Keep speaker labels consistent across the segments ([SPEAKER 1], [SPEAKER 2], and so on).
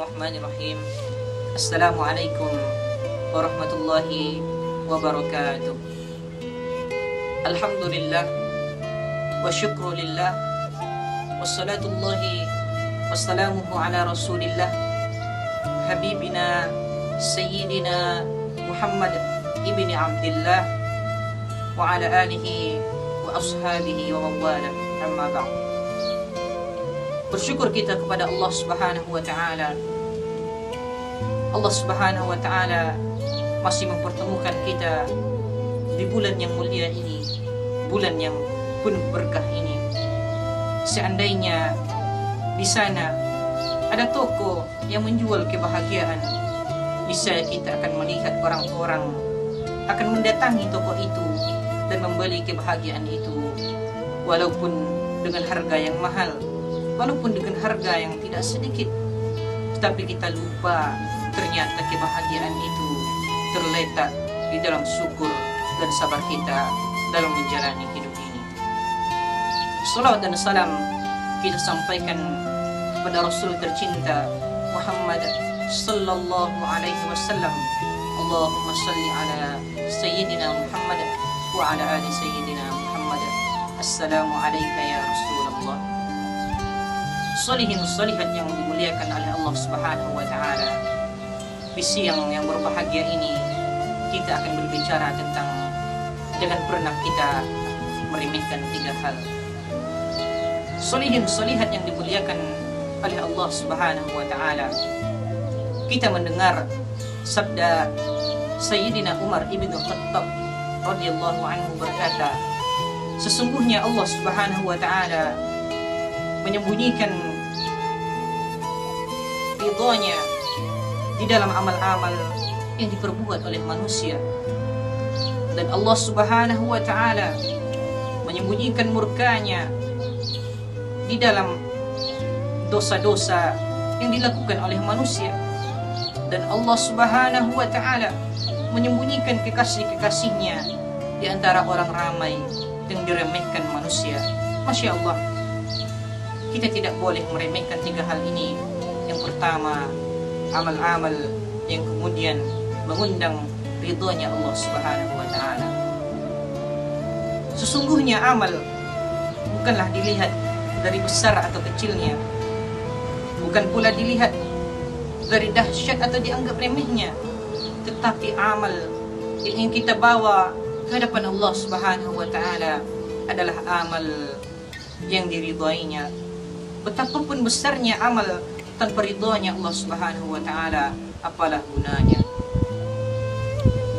[SPEAKER 1] Bismillahirrahmanirrahim. Assalamualaikum warahmatullahi wabarakatuh. Alhamdulillah wa syukrulillah wassalatullahi wassalamuhu ala rasulillah habibina sayyidina Muhammad ibni Abdillah wa ala alihi wa ashabihi wa mawala, amma ba'd. Bersyukur kita kepada Allah Subhanahu wa ta'ala. Allah Subhanahu wa ta'ala masih mempertemukan kita di bulan yang mulia ini, bulan yang penuh berkah ini. Seandainya di sana ada toko yang menjual kebahagiaan, niscaya kita akan melihat orang-orang akan mendatangi toko itu dan membeli kebahagiaan itu, walaupun dengan harga yang mahal, walaupun dengan harga yang tidak sedikit. Tetapi kita lupa ternyata kebahagiaan itu terletak di dalam syukur dan sabar kita dalam menjalani hidup ini. Salawat dan salam kita sampaikan kepada Rasul tercinta Muhammad sallallahu alaihi wasallam. Allahumma salli ala sayyidina Muhammad wa ala ali sayyidina Muhammad. Assalamu alayka ya Rasulullah. Salihin salihat yang dimuliakan oleh Allah Subhanahu wa ta'ala, di siang yang berbahagia ini kita akan berbicara tentang jangan pernah kita meremehkan tiga hal. Salihin salihat yang dimuliakan oleh Allah Subhanahu wa ta'ala, kita mendengar sabda Sayyidina Umar ibn Khattab radhiyallahu anhu berkata, sesungguhnya Allah Subhanahu wa ta'ala menyembunyikan ridhonya di dalam amal-amal yang diperbuat oleh manusia, dan Allah Subhanahu wa ta'ala menyembunyikan murkanya di dalam dosa-dosa yang dilakukan oleh manusia, dan Allah Subhanahu wa ta'ala menyembunyikan kekasih-kekasihnya di antara orang ramai yang diremehkan manusia. Masya Allah, kita tidak boleh meremehkan tiga hal ini. Yang pertama, amal-amal yang kemudian mengundang ridhonya Allah Subhanahu wa ta'ala. Sesungguhnya amal bukanlah dilihat dari besar atau kecilnya, bukan pula dilihat dari dahsyat atau dianggap remehnya, tetapi amal yang ingin kita bawa ke hadapan Allah Subhanahu wa ta'ala adalah amal yang diridhoinya. Betapapun besarnya amal, tanpa ridhonya Allah Subhanahu wa ta'ala, apalah gunanya.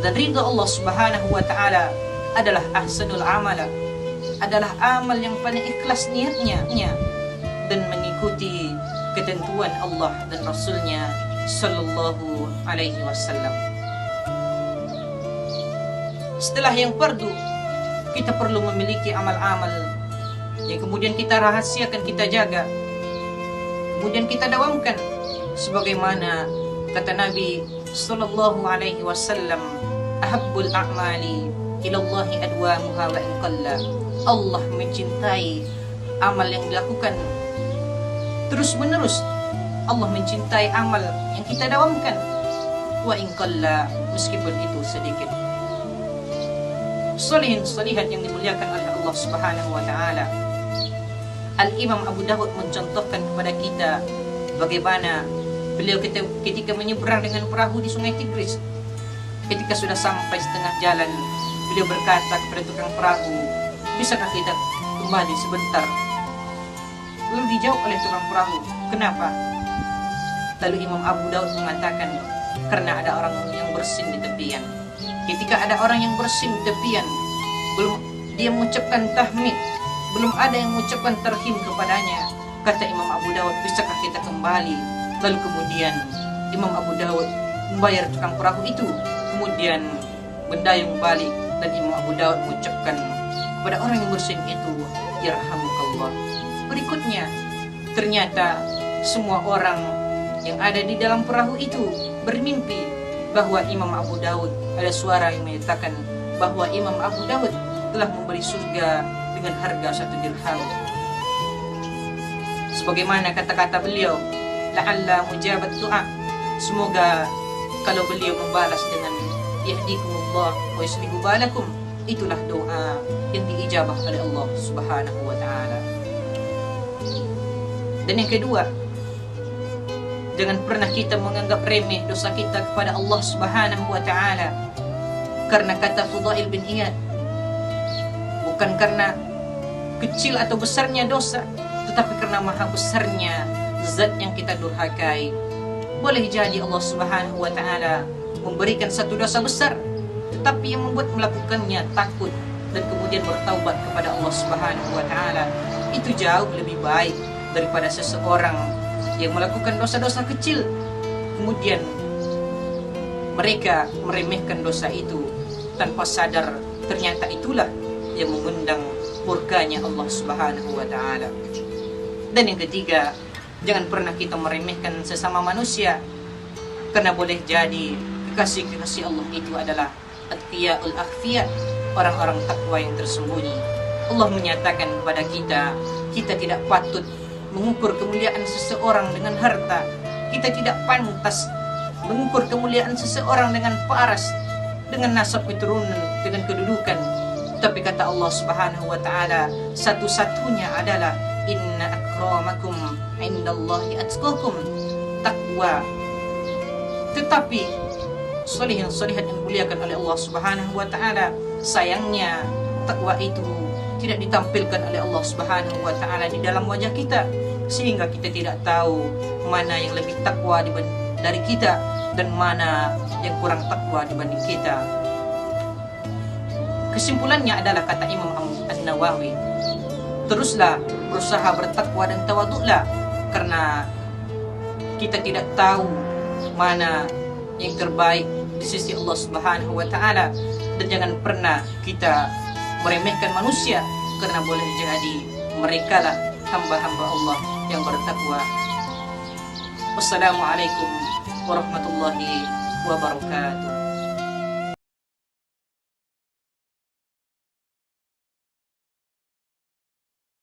[SPEAKER 1] Dan ridha Allah Subhanahu wa ta'ala adalah ahsanul amala, adalah amal yang paling ikhlas niatnya dan mengikuti ketentuan Allah dan Rasulnya sallallahu alaihi wasallam. Setelah yang fardu, kita perlu memiliki amal-amal yang kemudian kita rahasiakan, kita jaga, kemudian kita dawamkan, sebagaimana kata Nabi sallallahu alaihi wasallam, ahabbul a'mali ilallahi adwamuha wa in qalla. Allah mencintai amal yang dilakukan terus menerus. Allah mencintai amal yang kita dawamkan, wa in qalla, meskipun itu sedikit. Salihin salihat yang dimuliakan oleh Allah Subhanahu wa ta'ala, Al-Imam Abu Dawud mencontohkan kepada kita bagaimana beliau ketika menyeberang dengan perahu di Sungai Tigris. Ketika sudah sampai setengah jalan, beliau berkata kepada tukang perahu, bisakah kita kembali sebentar? Lalu dijawab oleh tukang perahu, kenapa? Lalu Imam Abu Dawud mengatakan, karena ada orang yang bersin di tepian. Ketika ada orang yang bersin di tepian, belum dia mengucapkan tahmid, belum ada yang mengucapkan tarhim kepadanya, kata Imam Abu Dawud, bisakah kita kembali? Lalu kemudian Imam Abu Dawud membayar tukang perahu itu, kemudian mendayung balik, dan Imam Abu Dawud mengucapkan kepada orang yang bersin itu, yarhamukallah. Berikutnya, ternyata semua orang yang ada di dalam perahu itu bermimpi bahwa Imam Abu Dawud, ada suara yang menyatakan bahwa Imam Abu Dawud telah membeli surga dengan harga 1 dirham. Sebagaimana kata-kata beliau, la'alla mujabat du'a. Semoga kalau beliau membalas dengan yahdikumullah wa yuslihu balakum, itulah doa yang diijabah oleh Allah Subhanahu wa ta'ala. Dan yang kedua, jangan pernah kita menganggap remeh dosa kita kepada Allah Subhanahu wa ta'ala. Karena kata Fudail bin Iyad, bukan karena kecil atau besarnya dosa, tetapi karena maha besarnya zat yang kita durhakai. Boleh jadi Allah Subhanahu wa ta'ala memberikan satu dosa besar, tetapi yang membuat melakukannya takut dan kemudian bertaubat kepada Allah Subhanahu wa ta'ala, itu jauh lebih baik daripada seseorang yang melakukan dosa-dosa kecil kemudian mereka meremehkan dosa itu tanpa sadar ternyata itulah yang mengundang murkanya Allah Subhanahu wa ta'ala. Dan yang ketiga, jangan pernah kita meremehkan sesama manusia, karena boleh jadi kekasih-kekasih Allah itu adalah atqiyaul akhfiya, orang-orang takwa yang tersembunyi. Allah menyatakan kepada kita, kita tidak patut mengukur kemuliaan seseorang dengan harta. Kita tidak pantas mengukur kemuliaan seseorang dengan paras, dengan nasab keturunan, dengan kedudukan. Tapi kata Allah Subhanahu wa ta'ala, satu-satunya adalah inna akramakum indallahi atqakum, takwa. Tetapi solihin-solihat yang dimuliakan oleh Allah Subhanahu wa ta'ala, sayangnya takwa itu tidak ditampilkan oleh Allah Subhanahu wa ta'ala di dalam wajah kita, sehingga kita tidak tahu mana yang lebih takwa dari kita dan mana yang kurang takwa dibanding kita. Kesimpulannya adalah kata Imam An-Nawawi, teruslah berusaha bertakwa dan tawaduklah, karena kita tidak tahu mana yang terbaik di sisi Allah Subhanahu wa ta'ala. Dan jangan pernah kita meremehkan manusia, karena boleh jadi mereka lah hamba-hamba Allah yang bertakwa. Wassalamualaikum warahmatullahi wabarakatuh.